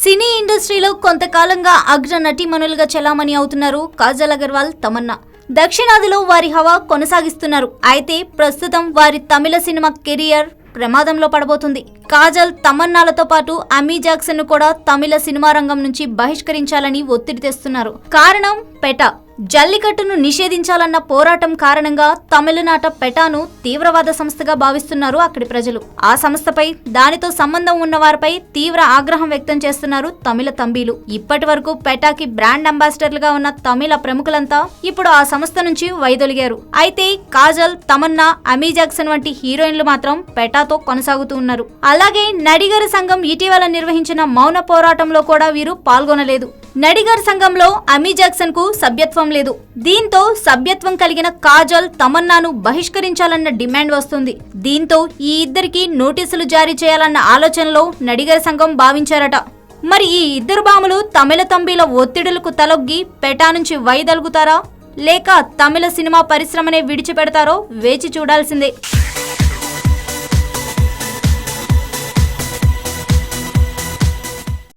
సినీ ఇండస్ట్రీలో కొంతకాలంగా అగ్ర నటీమణులుగా చెలామణి అవుతున్నారు కాజల్ అగర్వాల్, తమన్నా. దక్షిణాదిలో వారి హవా కొనసాగిస్తున్నారు. అయితే ప్రస్తుతం వారి తమిళ సినిమా కెరియర్ ప్రమాదంలో పడబోతుంది. కాజల్, తమన్నాలతో పాటు అమీ జాక్సన్ ను కూడా తమిళ సినిమా రంగం నుంచి బహిష్కరించాలని ఒత్తిడి తెస్తున్నారు. కారణం పెటా. జల్లికట్టును నిషేధించాలన్న పోరాటం కారణంగా తమిళనాట పెటాను తీవ్రవాద సంస్థగా భావిస్తున్నారు అక్కడి ప్రజలు. ఆ సంస్థపై, దానితో సంబంధం ఉన్న వారిపై తీవ్ర ఆగ్రహం వ్యక్తం చేస్తున్నారు తమిళ తంబీలు. ఇప్పటి వరకు పెటాకి బ్రాండ్ అంబాసిడర్లుగా ఉన్న తమిళ ప్రముఖులంతా ఇప్పుడు ఆ సంస్థ నుంచి వైదొలిగారు. అయితే కాజల్, తమన్నా, అమీ జాక్సన్ వంటి హీరోయిన్లు మాత్రం పెటాతో కొనసాగుతూ ఉన్నారు. అలాగే నడిగర్ సంఘం ఇటీవల నిర్వహించిన మౌన పోరాటంలో కూడా వీరు పాల్గొనలేదు. నడిగర్ సంఘంలో అమీ జాక్సన్ కు సభ్యత్వం లేదు. దీంతో సభ్యత్వం కలిగిన కాజల్, తమన్నాను బహిష్కరించాలన్న డిమాండ్ వస్తుంది. దీంతో ఈ ఇద్దరికి నోటీసులు జారీ చేయాలన్న ఆలోచనలో నడిగర్ సంఘం భావించారట. మరి ఈ ఇద్దరు భామలు తమిళ తంబీల ఒత్తిడులకు తలొగ్గి పెటా నుంచి వైదొలుగుతారా, లేక తమిళ సినిమా పరిశ్రమనే విడిచిపెడతారో వేచి చూడాల్సిందే.